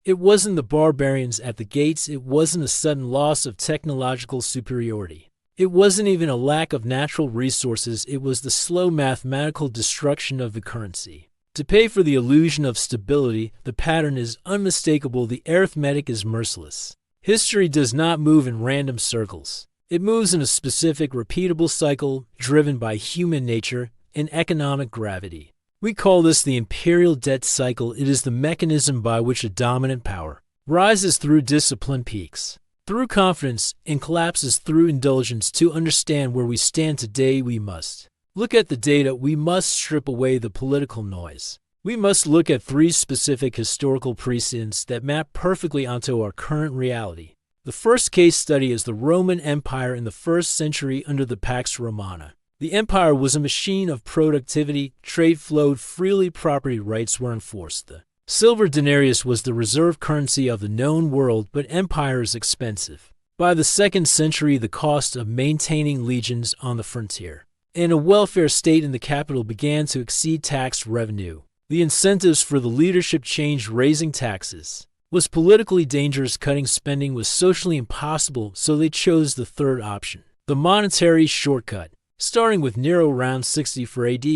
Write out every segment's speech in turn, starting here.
It wasn't the barbarians at the gates, it wasn't a sudden loss of technological superiority. It wasn't even a lack of natural resources, it was the slow mathematical destruction of the currency. To pay for the illusion of stability, the pattern is unmistakable, the arithmetic is merciless. History does not move in random circles. It moves in a specific, repeatable cycle driven by human nature and economic gravity. We call this the imperial debt cycle. It is the mechanism by which a dominant power rises through discipline, peaks through confidence, and collapses through indulgence. To understand where we stand today, we must look at the data. We must strip away the political noise. We must look at three specific historical precedents that map perfectly onto our current reality. The first case study is the Roman Empire in the 1st century under the Pax Romana. The empire was a machine of productivity, trade flowed freely, property rights were enforced. The silver denarius was the reserve currency of the known world, but empire is expensive. By the 2nd century, the cost of maintaining legions on the frontier and a welfare state in the capital began to exceed tax revenue. The incentives for the leadership changed. Raising taxes was politically dangerous, cutting spending was socially impossible, so they chose the third option, the monetary shortcut. Starting with Nero around 64 AD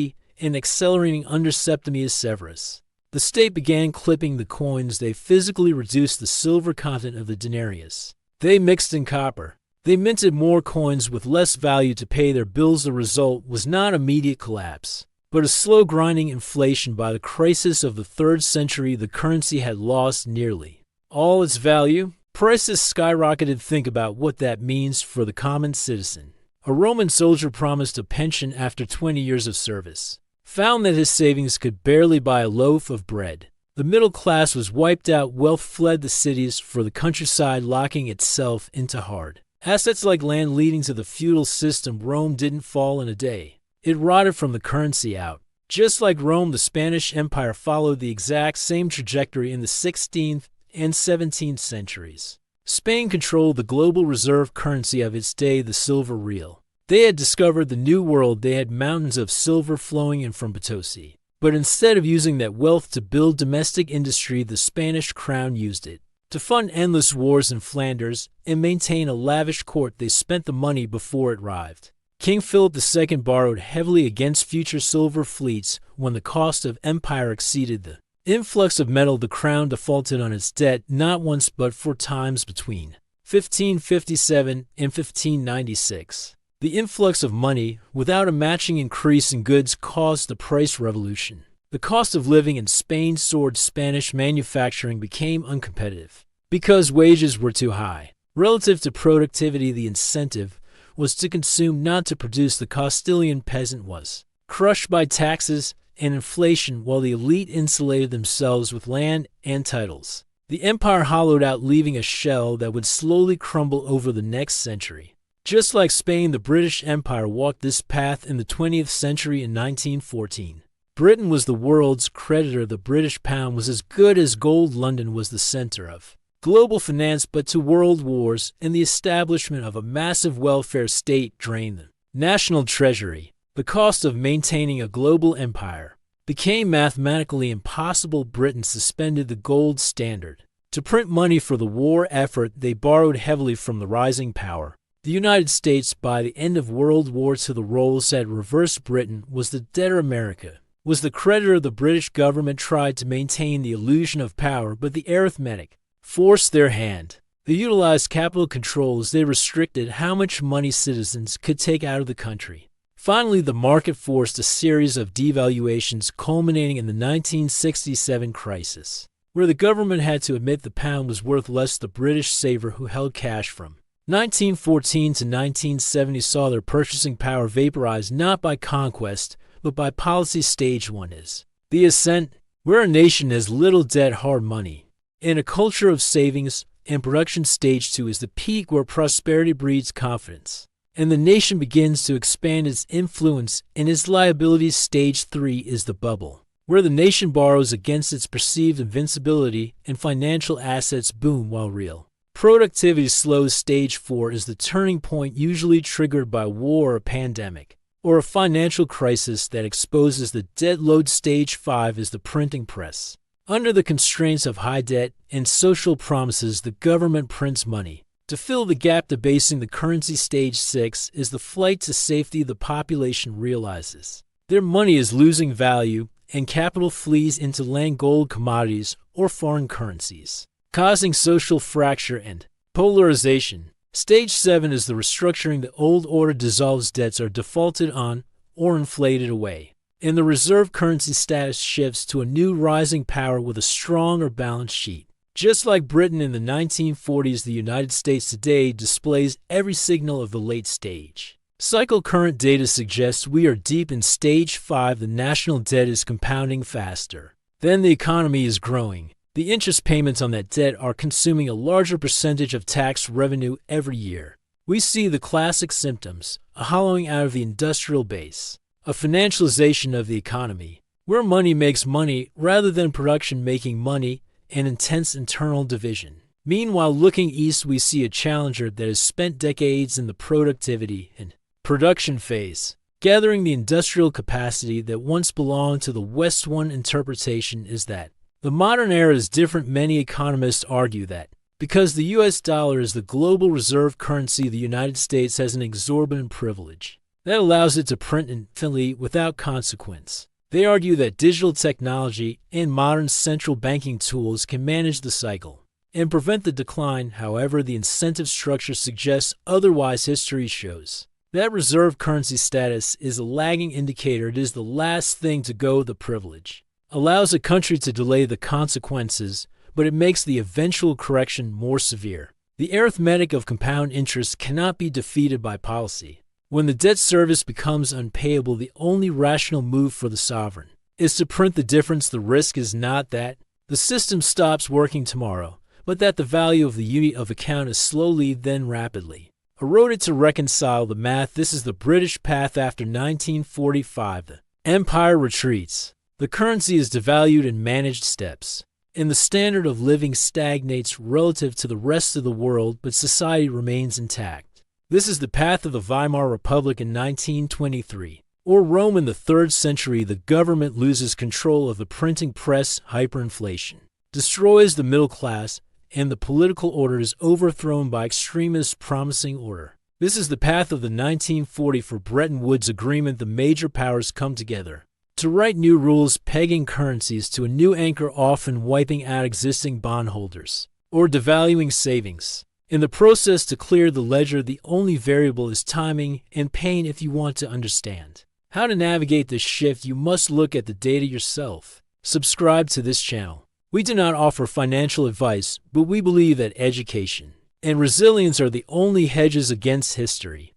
and accelerating under Septimius Severus. The state began clipping the coins. They physically reduced the silver content of the denarius. They mixed in copper. They minted more coins with less value to pay their bills. The result was not immediate collapse, but a slow grinding inflation. By the crisis of the 3rd century, the currency had lost nearly all its value. Prices skyrocketed. Think about what that means for the common citizen. A Roman soldier promised a pension after 20 years of service found that his savings could barely buy a loaf of bread. The middle class was wiped out. Wealth fled the cities for the countryside, locking itself into hard assets like land, leading to the feudal system. Rome didn't fall in a day. It rotted from the currency out. Just like Rome, the Spanish Empire followed the exact same trajectory in the 16th and 17th centuries. Spain controlled the global reserve currency of its day, the silver real. They had discovered the new world. They had mountains of silver flowing in from Potosi. But instead of using that wealth to build domestic industry, the Spanish crown used it to fund endless wars in Flanders and maintain a lavish court. They spent the money before it arrived. King Philip II borrowed heavily against future silver fleets. When the cost of empire exceeded the influx of metal, the crown defaulted on its debt not once but 4 times between 1557 and 1596. The influx of money, without a matching increase in goods, caused the price revolution. The cost of living in Spain soared. Spanish manufacturing became uncompetitive because wages were too high. Relative to productivity, the incentive was to consume, not to produce. The Castilian peasant was crushed by taxes and inflation, while the elite insulated themselves with land and titles. The empire hollowed out, leaving a shell that would slowly crumble over the next century. Just like Spain, the British Empire walked this path in the 20th century. In 1914, Britain was the world's creditor. The British pound was as good as gold. London was the center of global finance, but to world wars and the establishment of a massive welfare state drained the national treasury. The cost of maintaining a global empire became mathematically impossible. Britain suspended the gold standard to print money for the war effort. They borrowed heavily from the rising power. The United States, by the end of World War II, the roles had reversed. Britain was the debtor, America was the creditor. The British government tried to maintain the illusion of power, but the arithmetic forced their hand. They utilized capital controls. They restricted how much money citizens could take out of the country. Finally, the market forced a series of devaluations, culminating in the 1967 crisis, where the government had to admit the pound was worth less. The British saver, who held cash from 1914 to 1970, saw their purchasing power vaporized, not by conquest, but by policy. Stage 1 is the ascent, where a nation has little debt, hard money, and a culture of savings and production. Stage 2 is the peak, where prosperity breeds confidence, and the nation begins to expand its influence and its liabilities. Stage 3 is the bubble, where the nation borrows against its perceived invincibility and financial assets boom while real productivity slows. Stage 4 is the turning point, usually triggered by war or a pandemic, or a financial crisis that exposes the debt load. Stage 5 is the printing press, Under the constraints of high debt and social promises, the government prints money. To fill the gap, debasing the currency. Stage 6 is the flight to safety. The population realizes their money is losing value, and capital flees into land, gold, commodities, or foreign currencies, causing social fracture and polarization. Stage 7 is the restructuring. The old order dissolves, debts are defaulted on or inflated away, and the reserve currency status shifts to a new rising power with a stronger balance sheet. Just like Britain in the 1940s, the United States today displays every signal of the late stage cycle. Current data suggests we are deep in stage 5. The national debt is compounding faster than the economy is growing. The interest payments on that debt are consuming a larger percentage of tax revenue every year. We see the classic symptoms: a hollowing out of the industrial base, a financialization of the economy, where money makes money rather than production making money, and intense internal division. Meanwhile, looking east, we see a challenger that has spent decades in the productivity and production phase, gathering the industrial capacity that once belonged to the West. One interpretation is that the modern era is different. Many economists argue that because the US dollar is the global reserve currency, the United States has an exorbitant privilege that allows it to print infinitely without consequence. They argue that digital technology and modern central banking tools can manage the cycle and prevent the decline. However, the incentive structure suggests otherwise. History shows that reserve currency status is a lagging indicator. It is the last thing to go. The privilege allows a country to delay the consequences, but it makes the eventual correction more severe. The arithmetic of compound interest cannot be defeated by policy. When the debt service becomes unpayable, the only rational move for the sovereign is to print the difference. The risk is not that the system stops working tomorrow, but that the value of the unit of account is slowly, then rapidly eroded. To reconcile the math, this is the British path after 1945. The empire retreats. The currency is devalued in managed steps, and the standard of living stagnates relative to the rest of the world, but society remains intact. This is the path of the Weimar Republic in 1923, or Rome in the 3rd century. The government loses control of the printing press, hyperinflation destroys the middle class, and the political order is overthrown by extremists promising order. This is the path of the 1944 Bretton Woods Agreement. The major powers come together to write new rules, pegging currencies to a new anchor, often wiping out existing bondholders or devaluing savings. In the process, to clear the ledger, the only variable is timing and pain. If you want to understand how to navigate this shift, you must look at the data yourself. Subscribe to this channel. We do not offer financial advice, but we believe that education and resilience are the only hedges against history.